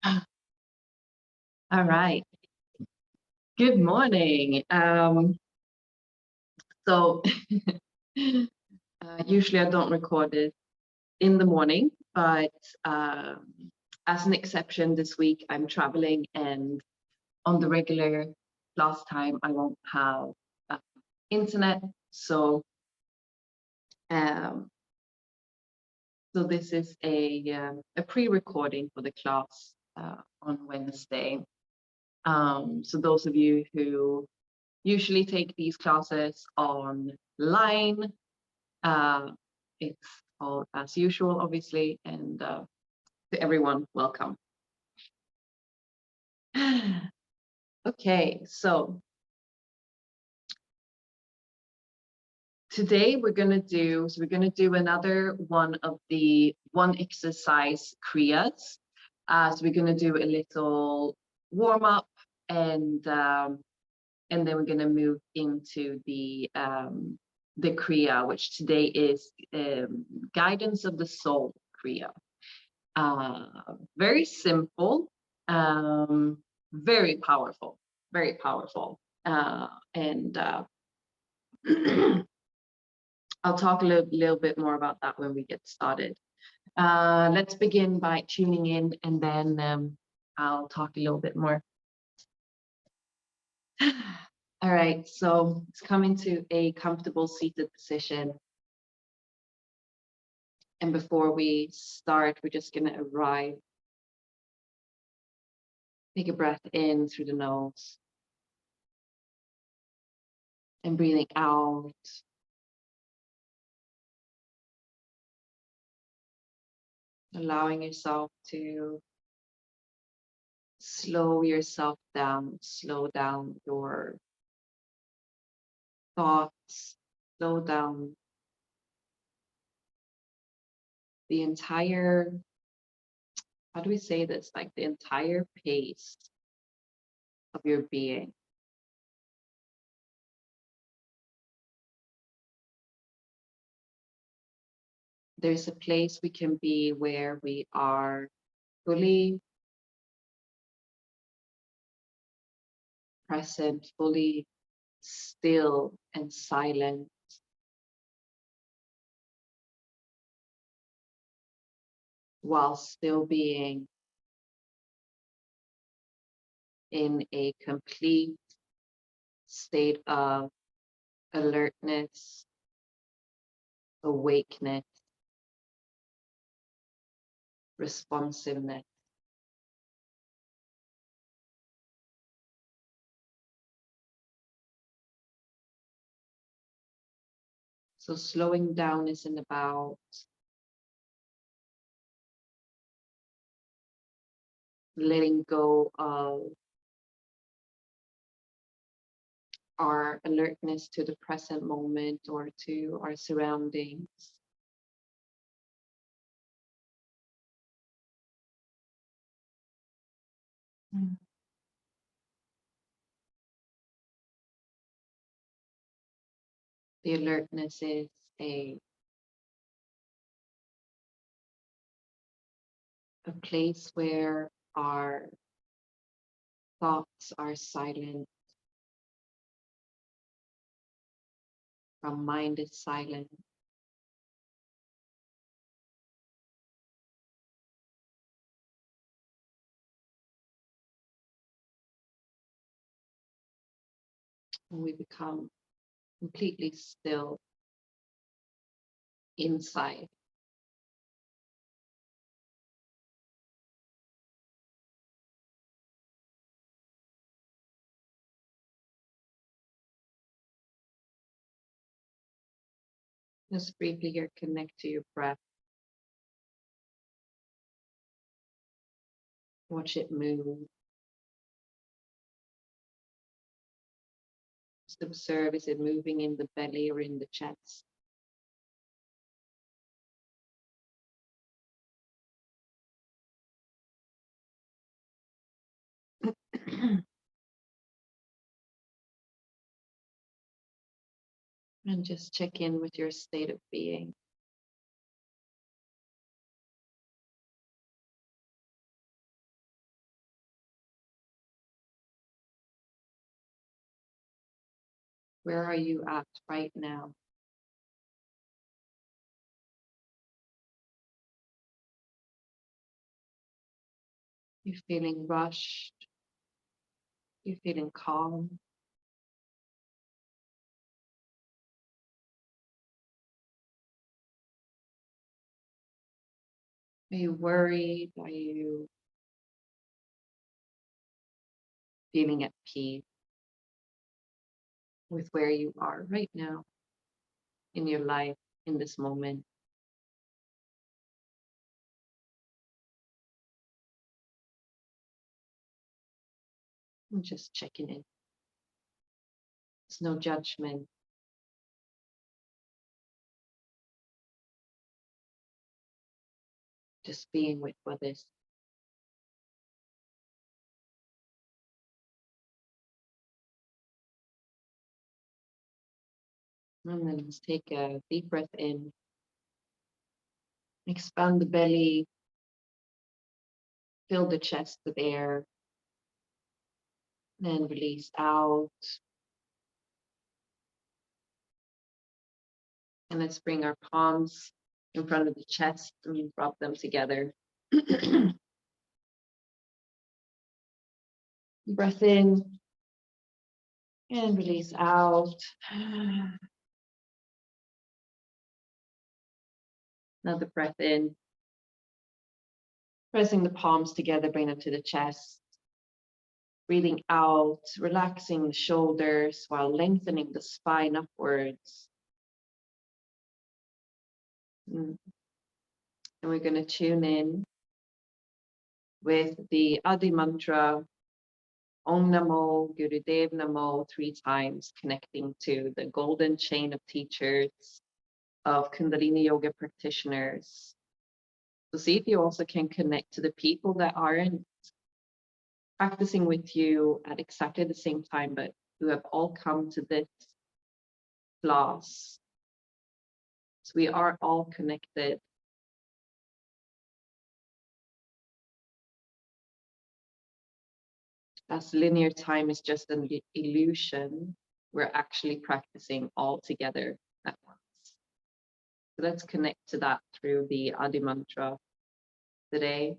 All right. Good morning. So usually I don't record it in the morning, but as an exception this week, I'm traveling, and on the regular class time, I won't have internet. So um, this is a pre-recording for the class on Wednesday. So those of you who usually take these classes online, it's all as usual, obviously, and to everyone, welcome. Okay, so today we're gonna do another one of the one exercise kriyas. So we're gonna do a little warm up, and then we're gonna move into the kriya, which today is guidance of the soul kriya. Very simple, very powerful, and I'll talk a little bit more about that when we get started. Let's begin by tuning in, and then I'll talk a little bit more. All right, so it's coming to a comfortable seated position. And before we start, we're just gonna arrive. Take a breath in through the nose and breathing out. Allowing yourself to slow yourself down, slow down your thoughts, slow down the entire, how do we say this? Like the entire pace of your being. There's a place we can be where we are fully present, fully still and silent, while still being in a complete state of alertness, awakeness, responsiveness. So slowing down isn't about letting go of our alertness to the present moment or to our surroundings. The alertness is a place where our thoughts are silent, our mind is silent. And we become completely still inside. Just briefly here, connect to your breath. Watch it move. Just observe, is it moving in the belly or in the chest? And just check in with your state of being. Where are you at right now? You feeling rushed? You feeling calm? Are you worried? Are you feeling at peace with where you are right now in your life, in this moment? I'm just checking in. There's no judgment. Just being with what is. And then let's take a deep breath in. Expand the belly. Fill the chest with air. Then release out. And let's bring our palms in front of the chest and rub them together. Breath in and release out. Another breath in. Pressing the palms together, bring them to the chest. Breathing out, relaxing the shoulders while lengthening the spine upwards. And we're going to tune in with the Adi mantra, Om Namo Gurudev Namo, 3 times, connecting to the golden chain of teachers, of Kundalini yoga practitioners. So see if you also can connect to the people that aren't practicing with you at exactly the same time, but who have all come to this class. So we are all connected. As linear time is just an illusion, we're actually practicing all together at once. So let's connect to that through the Adi mantra today.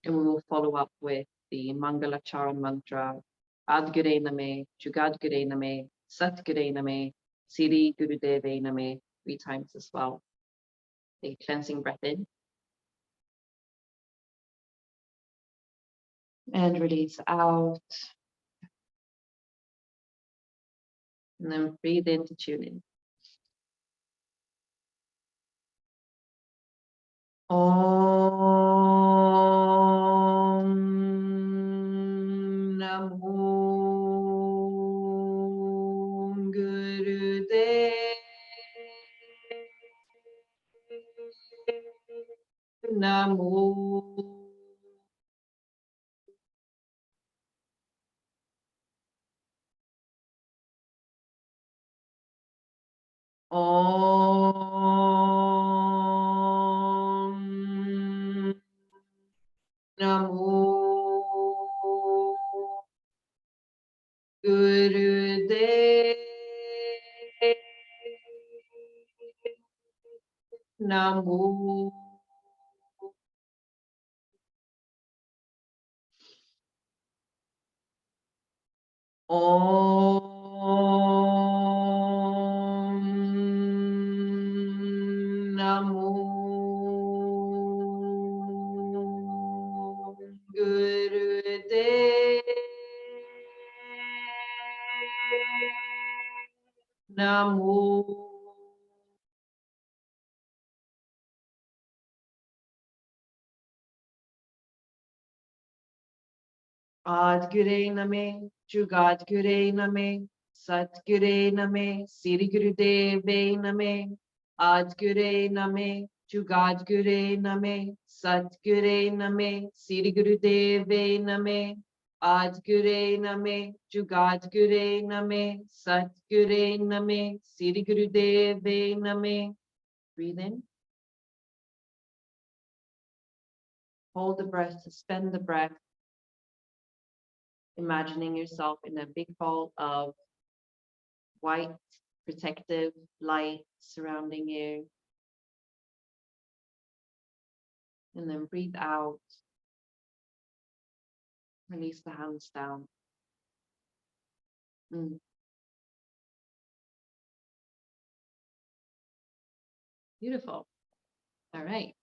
And we will follow up with the Mangalacharan mantra, Ad Gure Name, Jugad Gure Name, Sat Gure Name, Siri Gurudeve Name, 3 times as well. A cleansing breath in. And release out. And then breathe in to tune in. Om Namo Gurudev Namo. Om Namo Gurudev Namo. Om Namo Gurudev Namo. Ad Gure Name, Jugad Gure Name, Sat Gure Name, Siri Gurudeve Name, Ad Gure Name, Jugad Gure Name, Sat Gure Name, Siri Gurudeve Name, Ad Gure Name, Jugad Gure Name, Sat Gure Name, Siri Gurudeve Name. Breathe in. Hold the breath, suspend the breath. imagining yourself in a big ball of white protective light surrounding you. And then breathe out. Release the hands down. Beautiful. All right.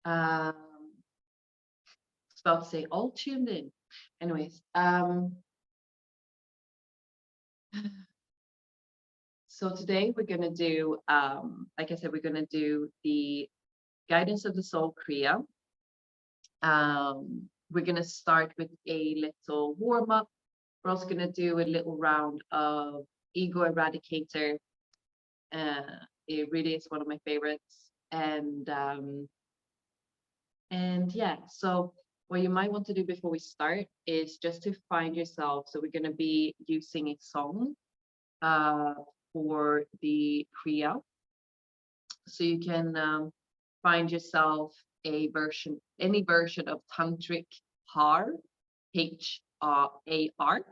I was about to say all tuned in. Anyways, so today we're going to do, like I said, we're going to do the guidance of the soul kriya. We're going to start with a little warm up. We're also going to do a little round of ego eradicator. It really is one of my favorites. And yeah, so what you might want to do before we start is just to find yourself. So we're going to be using a song for the kriya. So you can find yourself a version, any version of tantric har, H-A-R,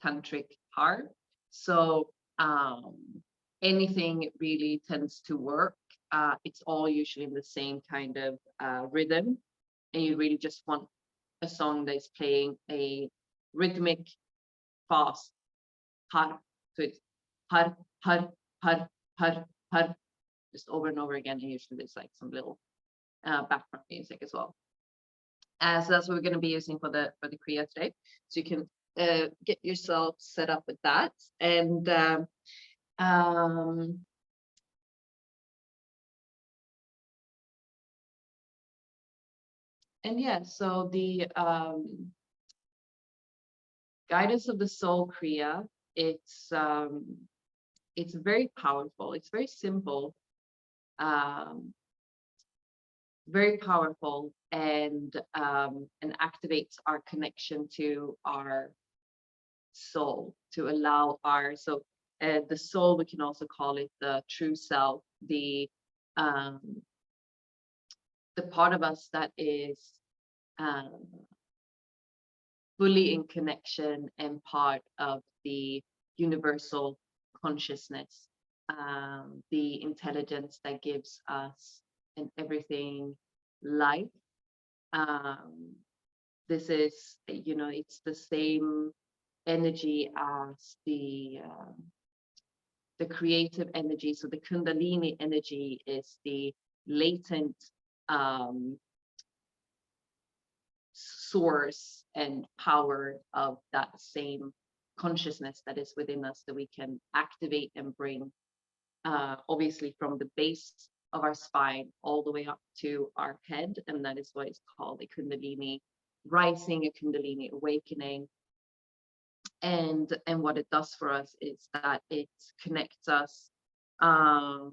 tantric har. So anything really tends to work. It's all usually in the same kind of rhythm, and you really just want a song that is playing a rhythmic, fast har. So it's har, har, har, har, har, just over and over again. And usually there's like some little background music as well. So that's what we're going to be using for the kriya today. So you can get yourself set up with that, and yeah, so the guidance of the soul kriya, it's very powerful. It's very simple, very powerful, and activates our connection to our soul, to allow our the soul, we can also call it the true self, the part of us that is fully in connection and part of the universal consciousness, the intelligence that gives us and everything life. This is, it's the same energy as the creative energy. So the Kundalini energy is the latent source and power of that same consciousness that is within us, that we can activate and bring, obviously from the base of our spine all the way up to our head. And that is what is called a Kundalini rising, a Kundalini awakening. And what it does for us is that it connects us on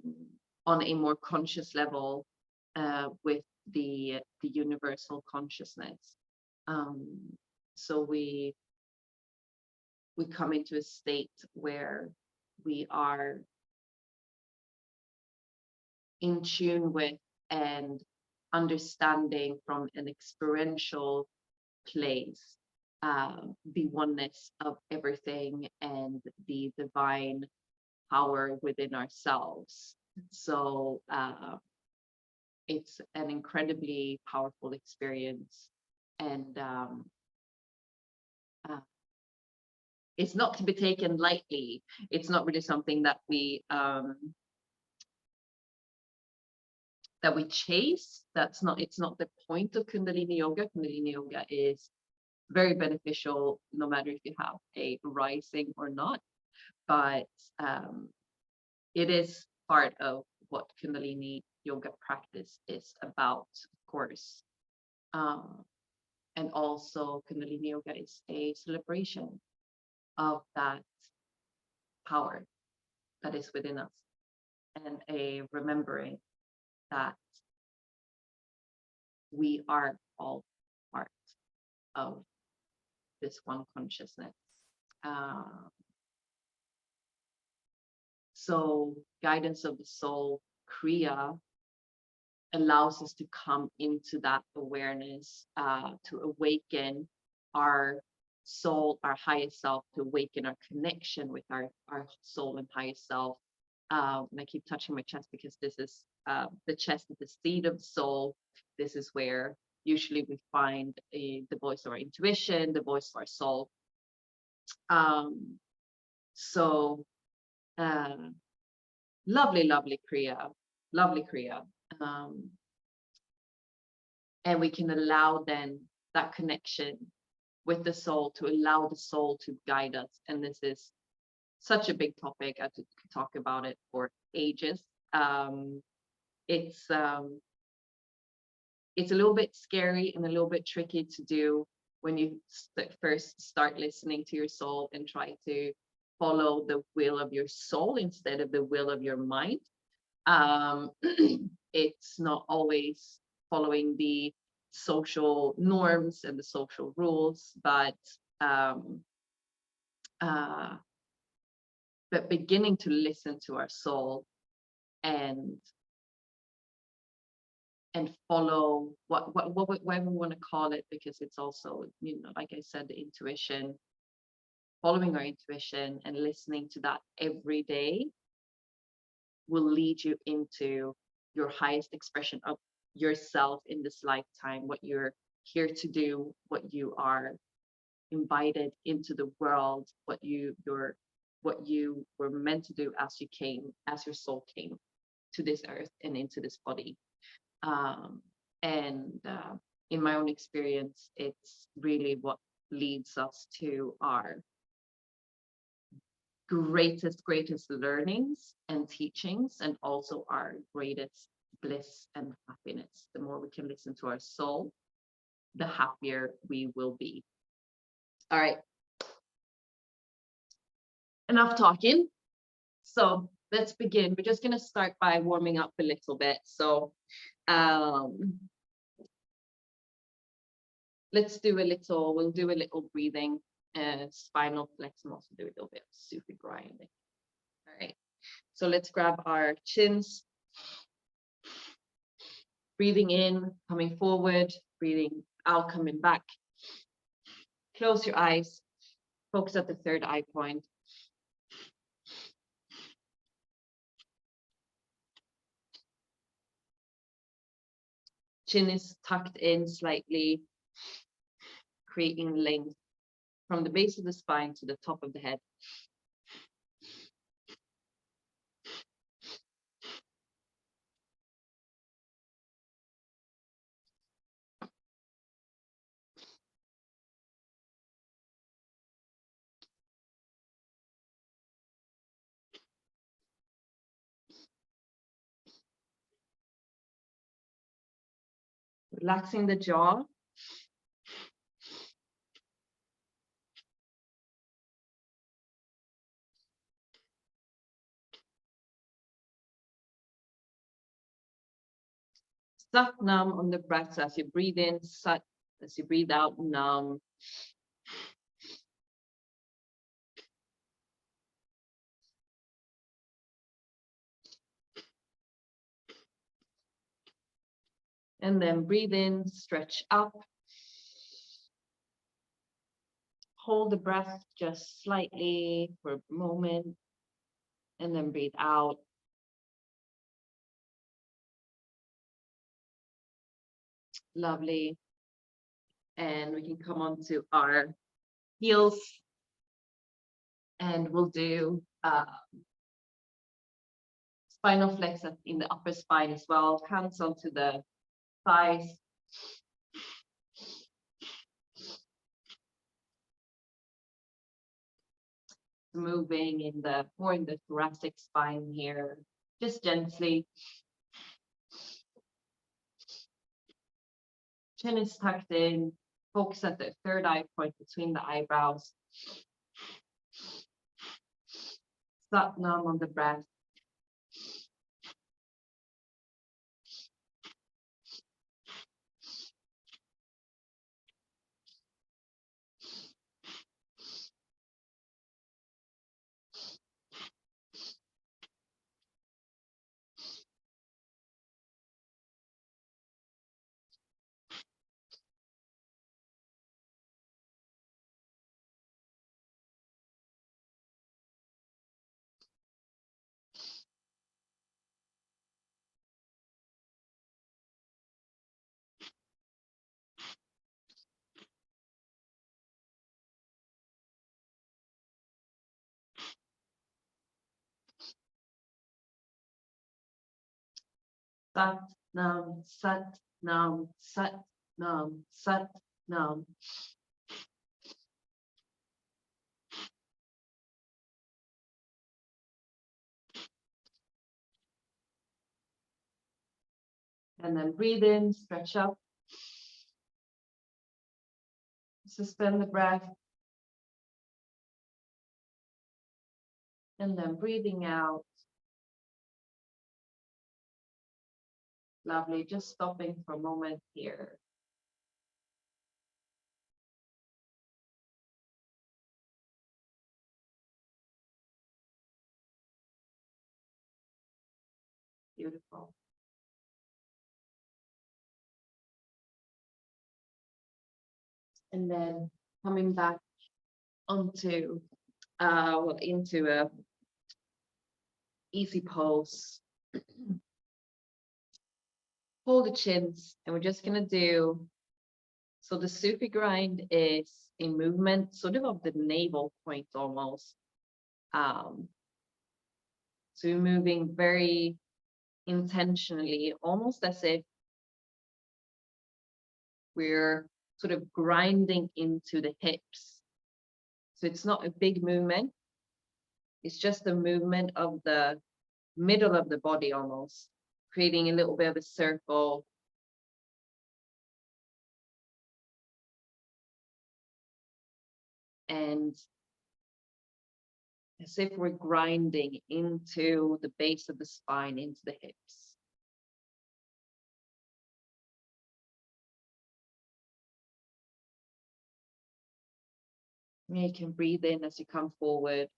a more conscious level with the universal consciousness. So we come into a state where we are in tune with and understanding from an experiential place the oneness of everything and the divine power within ourselves. So it's an incredibly powerful experience, and it's not to be taken lightly. It's not really something that we chase. It's not the point of Kundalini yoga. Kundalini yoga is very beneficial no matter if you have a rising or not, but it is part of what Kundalini yoga practice is about, of course. And also Kundalini yoga is a celebration of that power that is within us, and a remembering that we are all part of this one consciousness. So guidance of the soul kriya allows us to come into that awareness, to awaken our soul, our highest self, to awaken our connection with our soul and highest self. And I keep touching my chest because this is the chest is the seat of the soul. This is where usually we find the voice of our intuition, the voice of our soul. So lovely, lovely kriya, lovely kriya. And we can allow then that connection with the soul, to allow the soul to guide us. And this is such a big topic. I could talk about it for ages. It's a little bit scary and a little bit tricky to do when you first start listening to your soul and try to follow the will of your soul instead of the will of your mind. It's not always following the social norms and the social rules, but beginning to listen to our soul and follow whatever we want to call it, because it's also, like I said, the intuition, following our intuition and listening to that every day will lead you into your highest expression of yourself in this lifetime, what you're here to do, what you are invited into the world, what you were meant to do as your soul came to this earth and into this body. In my own experience, it's really what leads us to our greatest learnings and teachings, and also our greatest bliss and happiness. The more we can listen to our soul, the happier we will be. All right. Enough talking. So let's begin. We're just going to start by warming up a little bit. So we'll do a little breathing, spinal flex, and also do a little bit of super grinding. All right. So let's grab our chins. Breathing in, coming forward, breathing out, coming back. Close your eyes. Focus at the third eye point. Chin is tucked in slightly, creating length from the base of the spine to the top of the head. Relaxing the jaw. Sat nam on the breath. So as you breathe in, sat. As you breathe out, nam. And then breathe in, stretch up. Hold the breath just slightly for a moment. And then breathe out. Lovely. And we can come on to our heels. And we'll do spinal flex in the upper spine as well. Hands onto the thighs. Moving in the more in the thoracic spine here, just gently. Chin is tucked in. Focus at the third eye point between the eyebrows. Sat nam on the breath. Sat Nam, Sat Nam, Sat Nam, Sat Nam. And then breathe in, stretch up, suspend the breath, and then breathing out. Lovely, just stopping for a moment here. Beautiful. And then coming back onto, into a easy pose. Hold the chins, and we're just gonna do, so the Sufi grind is a movement sort of the navel point almost. So we're moving very intentionally, almost as if we're sort of grinding into the hips. So it's not a big movement. It's just a movement of the middle of the body almost, creating a little bit of a circle. And as if we're grinding into the base of the spine, into the hips. You can breathe in as you come forward,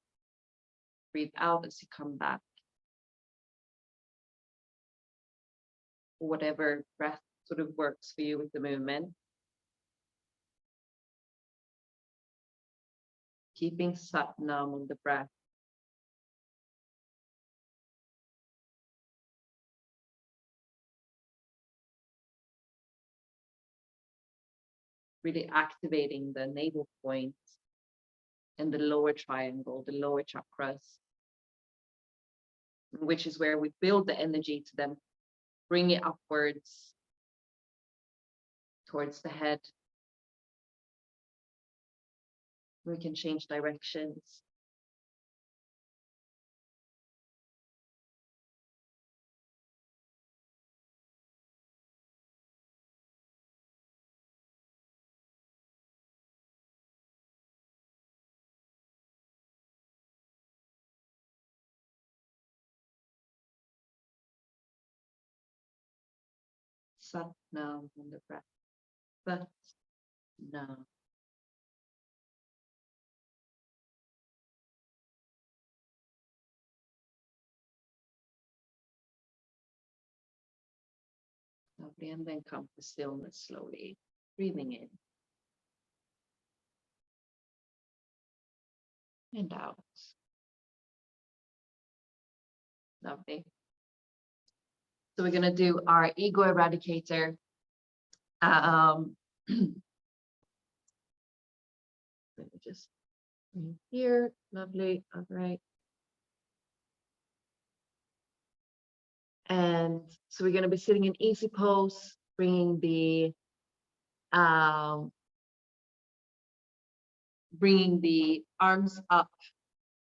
breathe out as you come back. Whatever breath sort of works for you with the movement. Keeping Sat Nam on the breath. Really activating the navel point and the lower triangle, the lower chakras, which is where we build the energy to then bring it upwards towards the head. We can change directions. Sat Nam on the breath. Sat Nam. Lovely, and then come to stillness slowly, breathing in and out. Lovely. So we're gonna do our ego eradicator. Let me just here. Lovely. All right. And so we're going to be sitting in easy pose, bringing the arms up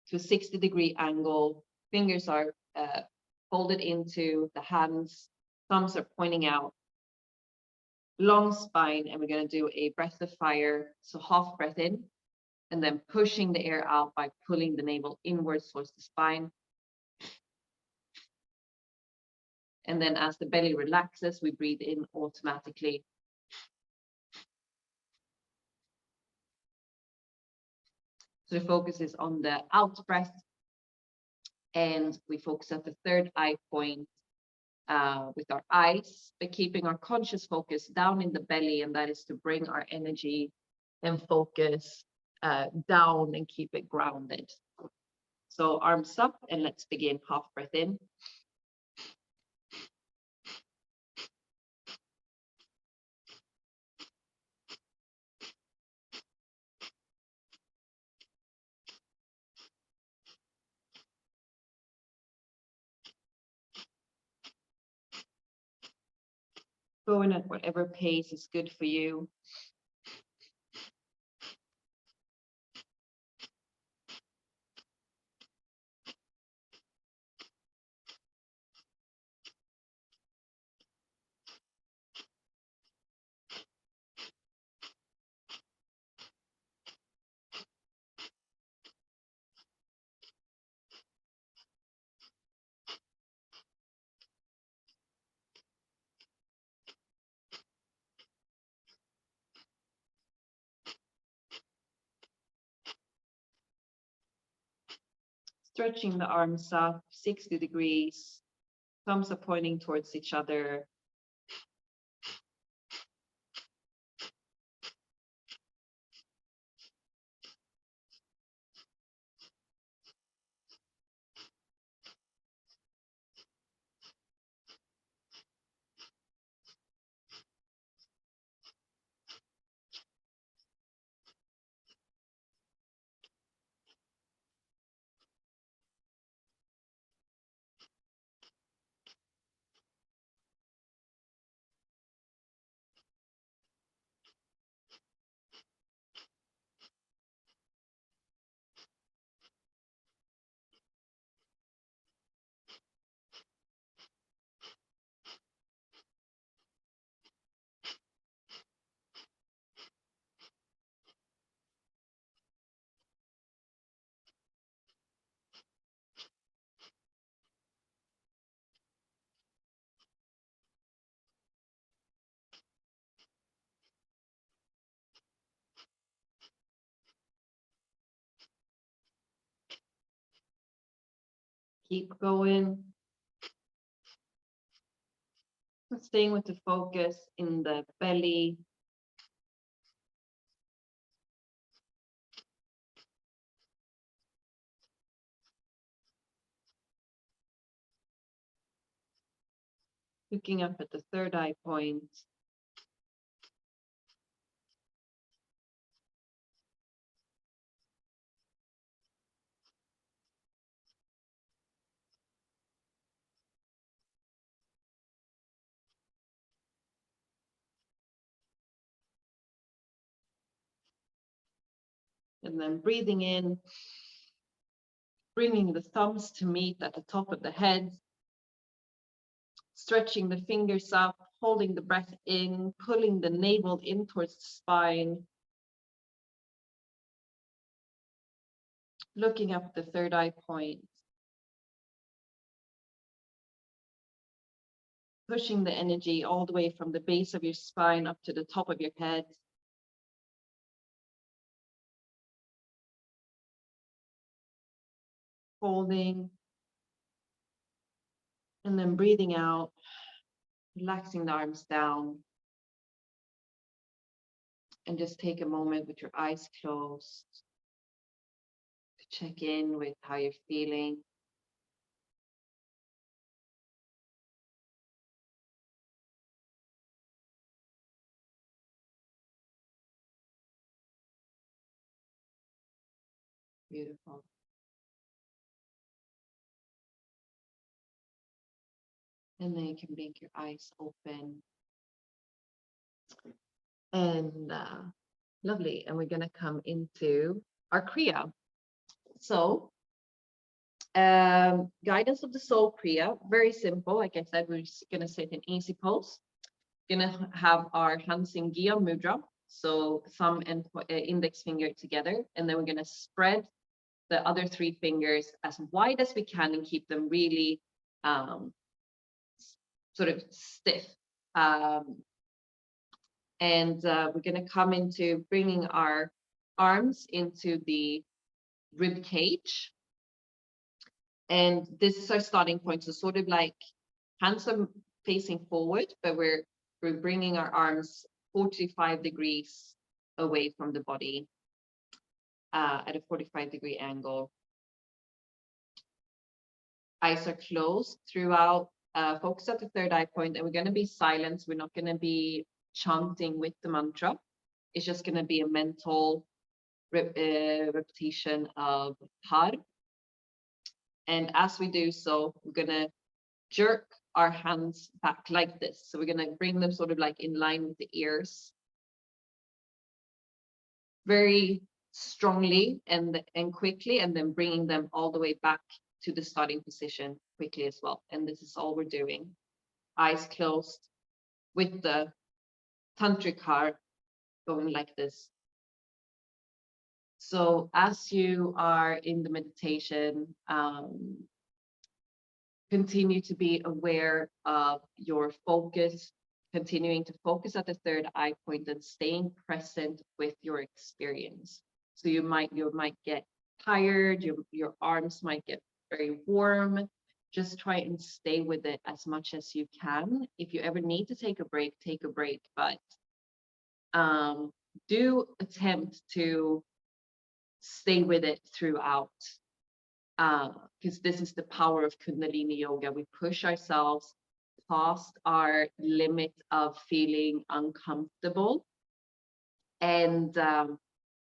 to a 60-degree angle. Fingers are folded into the hands. Thumbs are pointing out. Long spine, and we're going to do a breath of fire. So half breath in, and then pushing the air out by pulling the navel inwards towards the spine. And then as the belly relaxes, we breathe in automatically. So the focus is on the out breath, and we focus at the third eye point with our eyes, but keeping our conscious focus down in the belly, and that is to bring our energy and focus down and keep it grounded. So arms up, and let's begin. Half breath in. Going at whatever pace is good for you. Stretching the arms up 60 degrees, thumbs are pointing towards each other. Keep going. Staying with the focus in the belly. Looking up at the third eye point. And then breathing in, bringing the thumbs to meet at the top of the head, stretching the fingers up, holding the breath in, pulling the navel in towards the spine, looking up at the third eye point, pushing the energy all the way from the base of your spine up to the top of your head. Holding, and then breathing out, relaxing the arms down. And just take a moment with your eyes closed to check in with how you're feeling. Beautiful. And then you can blink your eyes open. And lovely. And we're going to come into our kriya. So, guidance of the soul kriya, very simple. Like I said, we're just going to sit in easy pose. Going to have our hands in Gya Mudra. So thumb and index finger together. And then we're going to spread the other three fingers as wide as we can and keep them really sort of stiff. We're going to come into bringing our arms into the rib cage. And this is our starting point. So sort of like hands are facing forward, but we're bringing our arms 45 degrees away from the body at a 45-degree angle. Eyes are closed throughout. Focus at the third eye point, and we're going to be silent. We're not going to be chanting with the mantra. It's just going to be a mental repetition of Har. And as we do so, we're going to jerk our hands back like this. So we're going to bring them sort of like in line with the ears. Very strongly and quickly, and then bringing them all the way back to the starting position quickly as well. And this is all we're doing. Eyes closed with the tantric heart going like this. So as you are in the meditation, continue to be aware of your focus, continuing to focus at the third eye point and staying present with your experience. So you might get tired, your arms might get very warm. Just try and stay with it as much as you can. If you ever need to take a break, but do attempt to stay with it throughout, because this is the power of Kundalini yoga. We push ourselves past our limit of feeling uncomfortable, and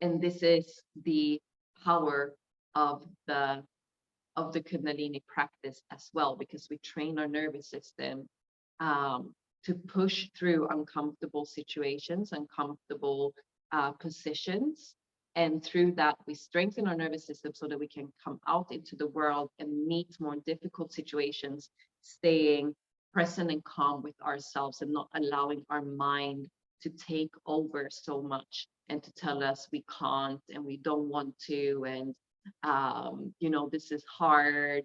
this is the power of the Kundalini practice as well, because we train our nervous system to push through uncomfortable situations, uncomfortable positions. And through that, we strengthen our nervous system so that we can come out into the world and meet more difficult situations, staying present and calm with ourselves and not allowing our mind to take over so much and to tell us we can't and we don't want to, and this is hard.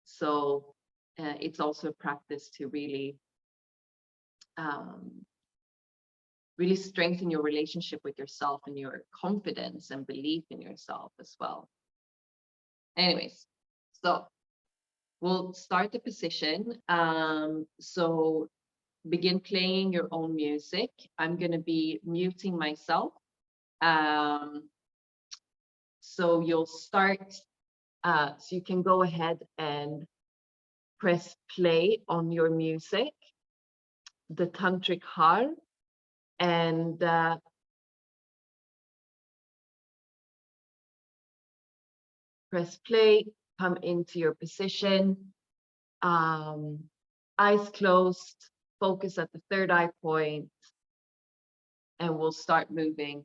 So it's also a practice to really really strengthen your relationship with yourself and your confidence and belief in yourself as well. Anyways, so we'll start the position. So begin playing your own music. I'm going to be muting myself. So you'll start, so you can go ahead and press play on your music, the tantric har, and press play, come into your position, eyes closed, focus at the third eye point, and we'll start moving.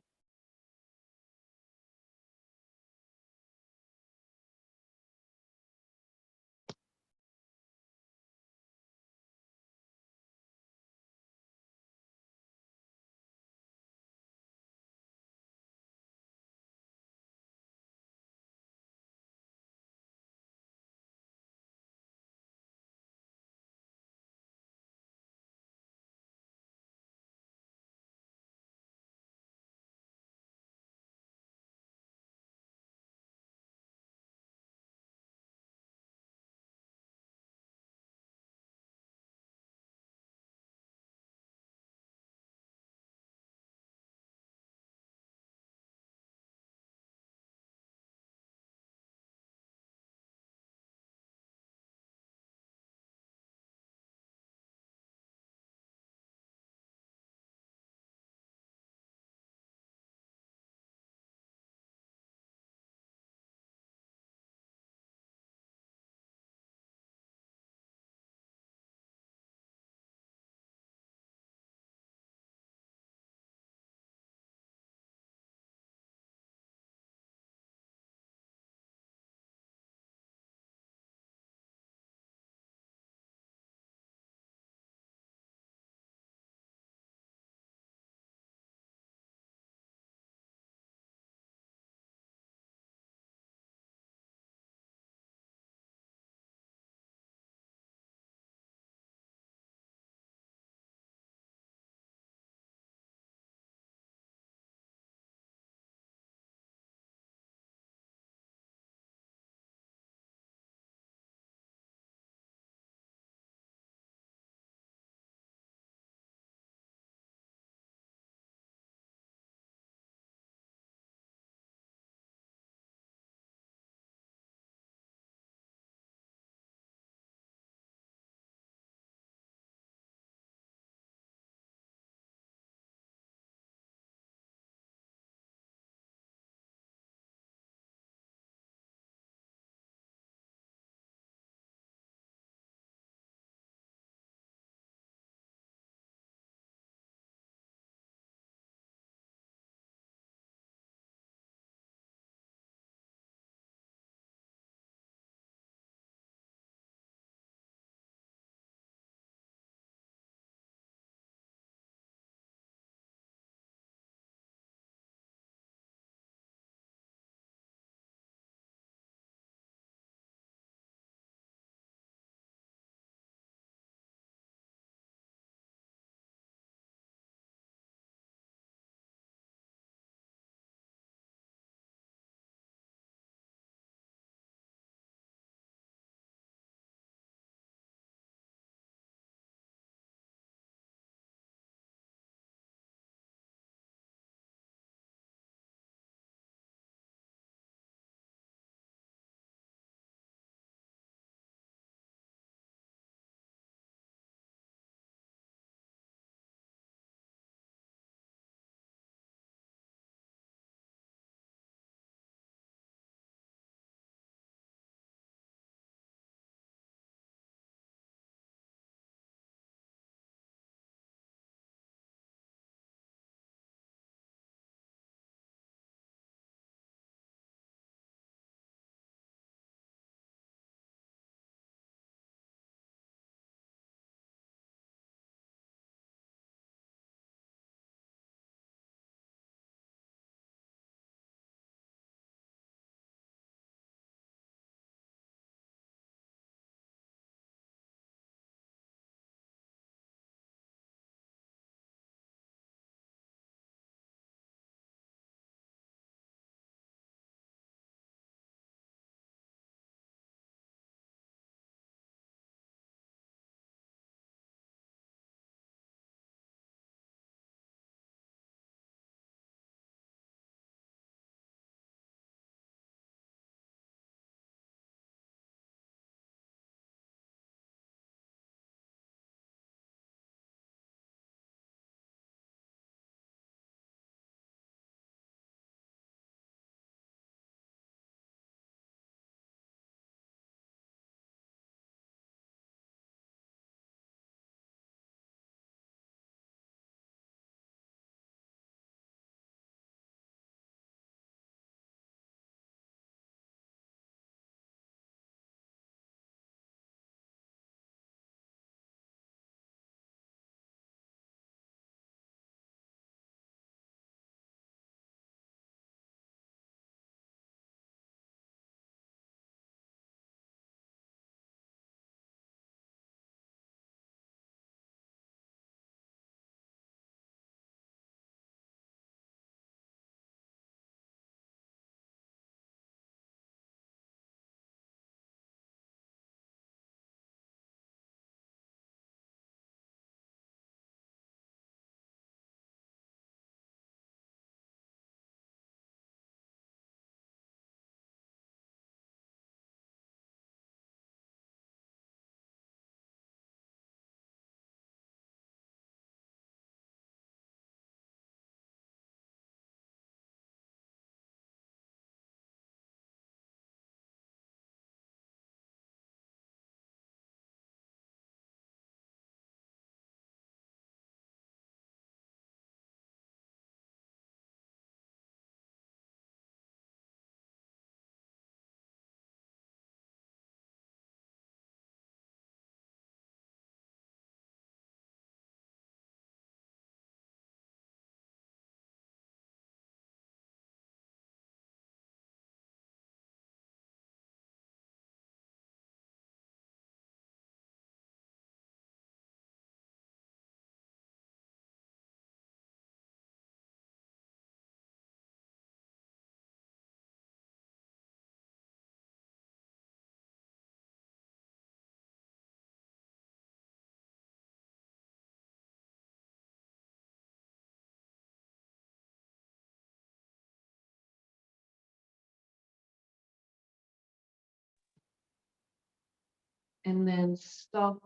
And then stop,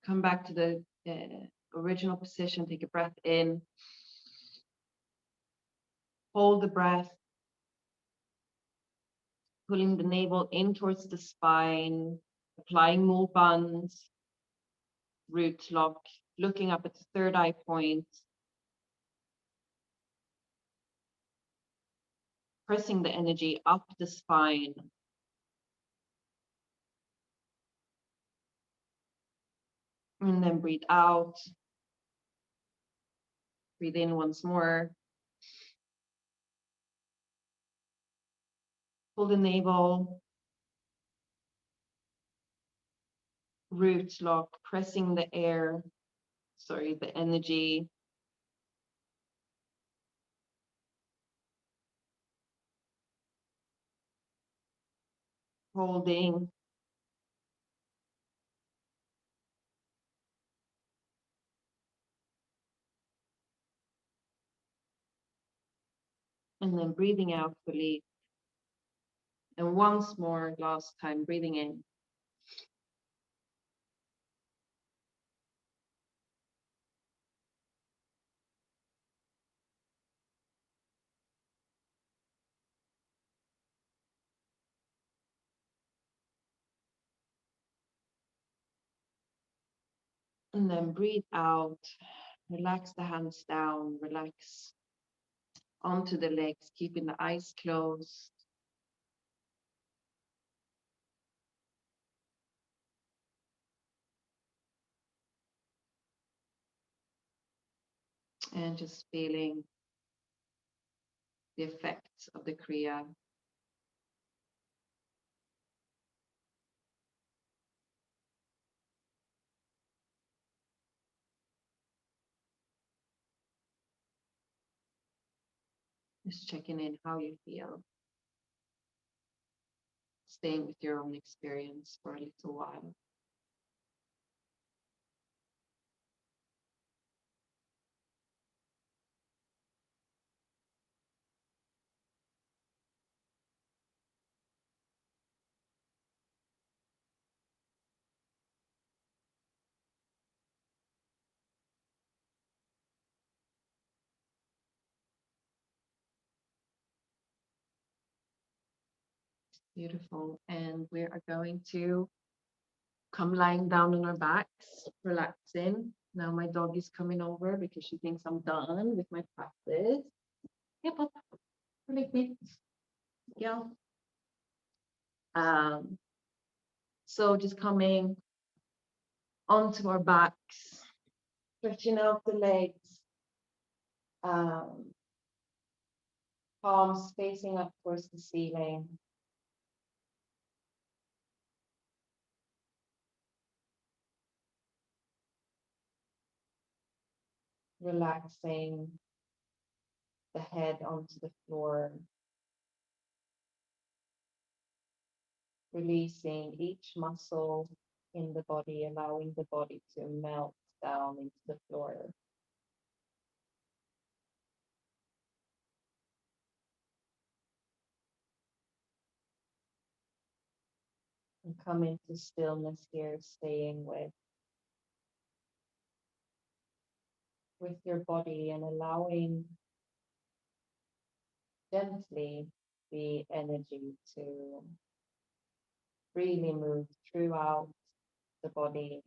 come back to the original position, take a breath in, hold the breath, pulling the navel in towards the spine, applying more buns, root lock, looking up at the third eye point, pressing the energy up the spine. And then breathe out. Breathe in once more. Pull the navel. Root lock, pressing the air, the energy. Holding. And then breathing out fully. And once more, last time, breathing in. And then breathe out. Relax the hands down. Relax onto the legs, keeping the eyes closed. And just feeling the effects of the kriya. Just checking in how you feel. Staying with your own experience for a little while. Beautiful. And we are going to come lying down on our backs, relaxing. Now my dog is coming over because she thinks I'm done with my practice. Yep, like me. Yeah. So just coming onto our backs, stretching out the legs, palms facing up towards the ceiling. Relaxing the head onto the floor, releasing each muscle in the body, allowing the body to melt down into the floor. And come into stillness here, staying with your body and allowing gently the energy to really move throughout the body.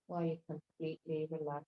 While you completely relax.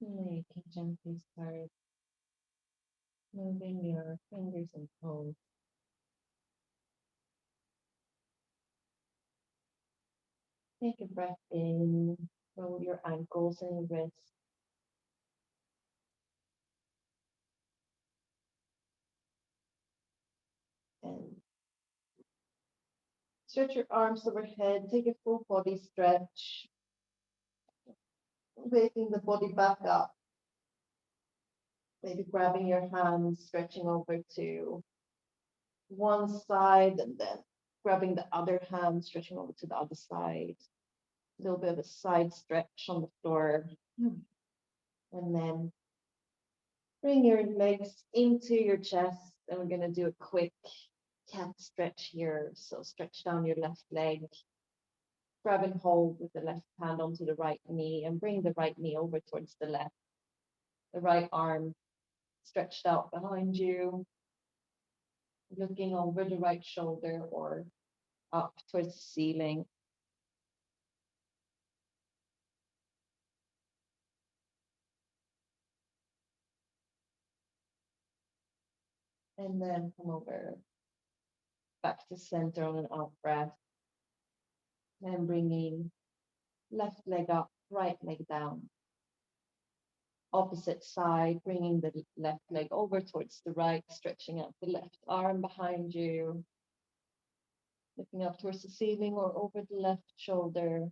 You can gently start moving your fingers and toes. Take a breath in, roll your ankles and wrists. And stretch your arms overhead. Take a full body stretch, waking the body back up. Maybe grabbing your hands, stretching over to one side, and then grabbing the other hand, stretching over to the other side. A little bit of a side stretch on the floor. And then bring your legs into your chest. And we're going to do a quick cat stretch here. So stretch down your left leg. Grab and hold with the left hand onto the right knee and bring the right knee over towards the left. The right arm stretched out behind you, looking over the right shoulder or up towards the ceiling. And then come over back to center on an out breath. And bringing left leg up, right leg down. Opposite side, bringing the left leg over towards the right, stretching out the left arm behind you, looking up towards the ceiling or over the left shoulder.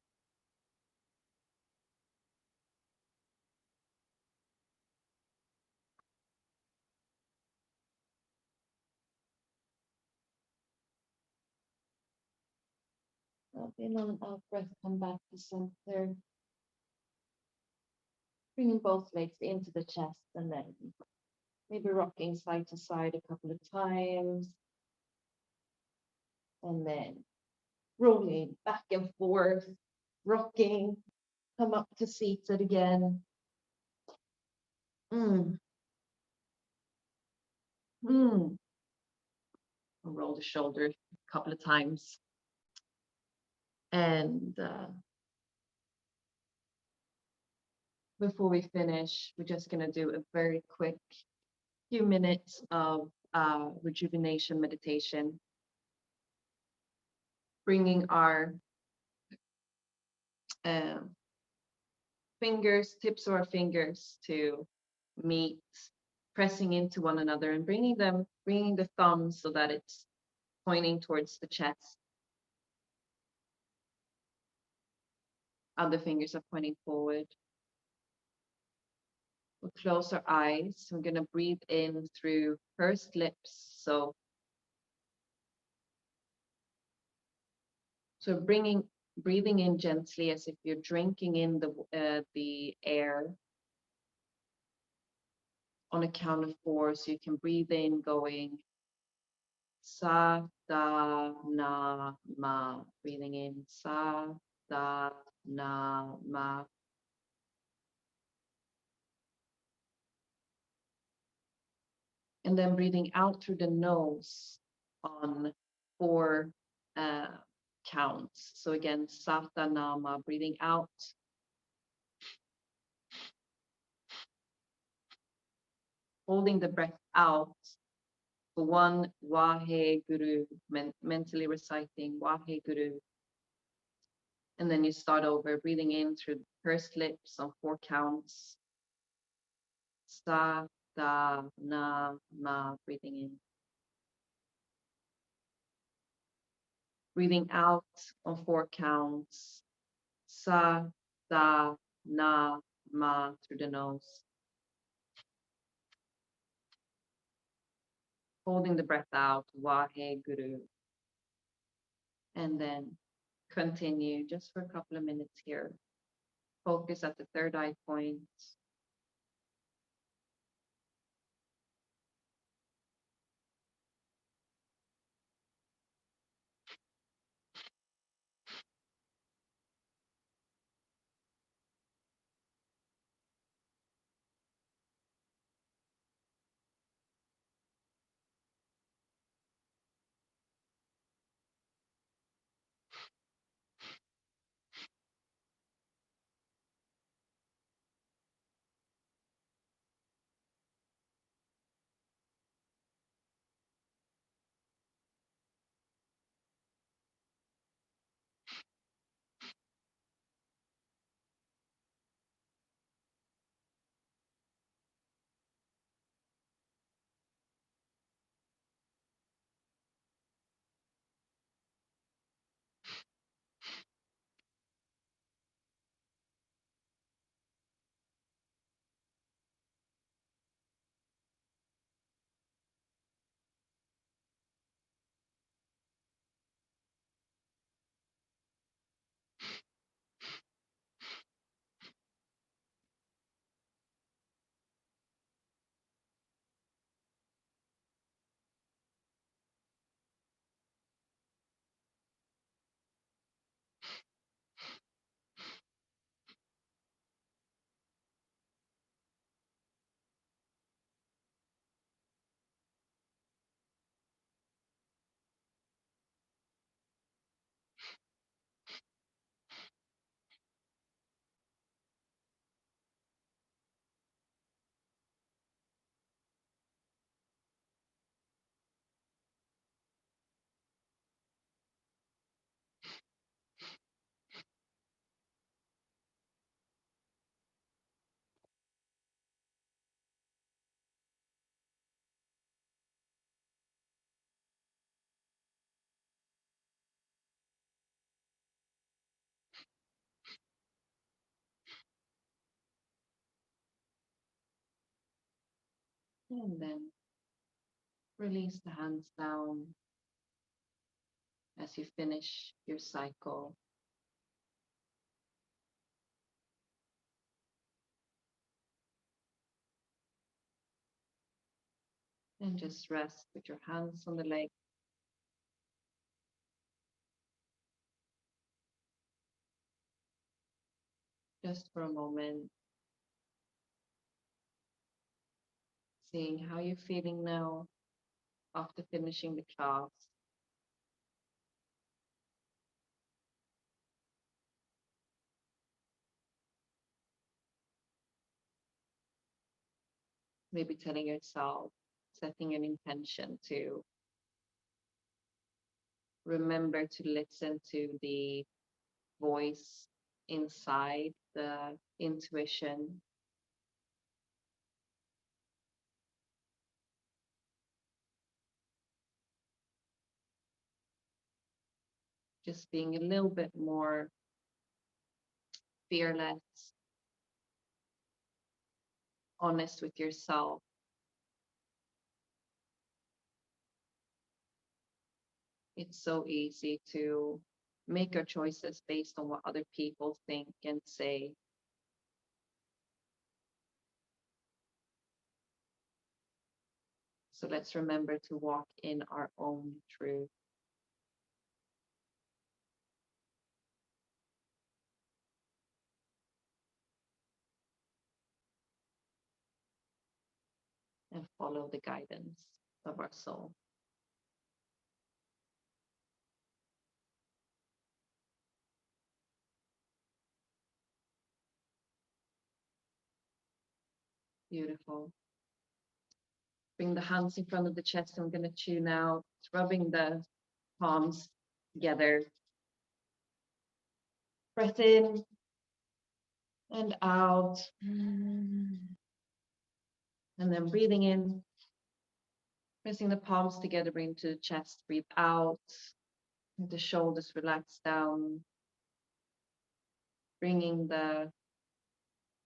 Up in on an out breath, come back to center. Bringing both legs into the chest and then maybe rocking side to side a couple of times. And then rolling back and forth, rocking, come up to seated again. Mm. Mm. Roll the shoulders a couple of times. And before we finish, we're just going to do a very quick few minutes of rejuvenation meditation, bringing our fingers, tips of our fingers to meet, pressing into one another and bringing the thumbs so that it's pointing towards the chest. Other fingers are pointing forward. We'll close our eyes. We're going to breathe in through pursed lips. So breathing in gently as if you're drinking in the air on a count of 4. So you can breathe in going sa, da, na, ma. Breathing in sa, da, na, ma. And then breathing out through the nose on 4 counts. So again, Sata Nama, breathing out. Holding the breath out for 1, Wahe Guru, mentally reciting Wahe Guru. And then you start over, breathing in through pursed lips on 4 counts. Sa, da, na, ma, breathing in. Breathing out on 4 counts. Sa, da, na, ma, through the nose. Holding the breath out, Wahe Guru. And then continue just for a couple of minutes here. Focus at the third eye point. And then release the hands down as you finish your cycle. And just rest with your hands on the leg. Just for a moment. Seeing how you're feeling now after finishing the class. Maybe telling yourself, setting an intention to remember to listen to the voice inside, the intuition. Just being a little bit more fearless, honest with yourself. It's so easy to make our choices based on what other people think and say. So let's remember to walk in our own truth. And follow the guidance of our soul. Beautiful. Bring the hands in front of the chest. I'm going to tune out, rubbing the palms together. Breath in and out. And then breathing in, pressing the palms together, bring to the chest, breathe out. Let the shoulders relax down. Bringing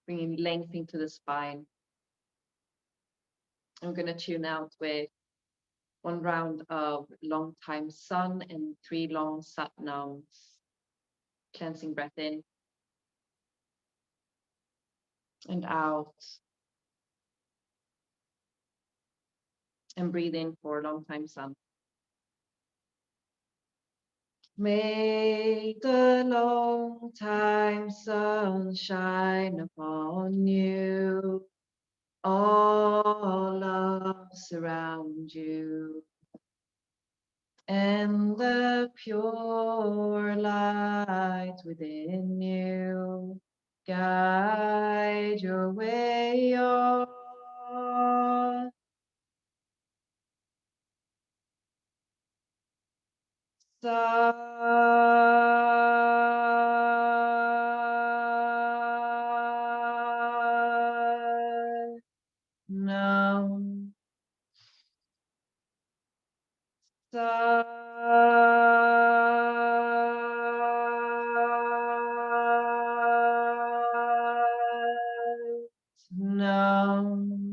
length into the spine. I'm going to tune out with one round of long time sun and 3 long sat nams. Cleansing breath in and out. And breathe in for long time sun. May the long time sun shine upon you. All love surround you. And the pure light within you guide your way on. Nam Nam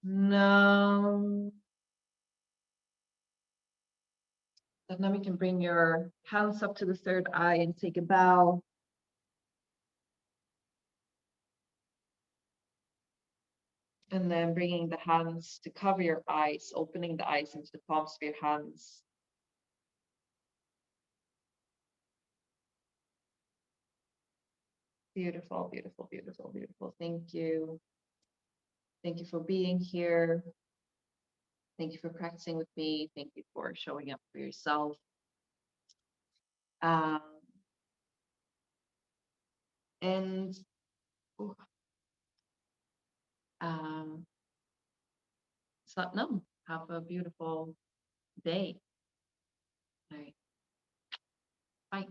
Nam. And now we can bring your hands up to the third eye and take a bow. And then bringing the hands to cover your eyes, opening the eyes into the palms of your hands. Beautiful, beautiful, beautiful, beautiful. Thank you. Thank you for being here. Thank you for practicing with me. Thank you for showing up for yourself. Um, and Satnam, have a beautiful day. All right. Bye.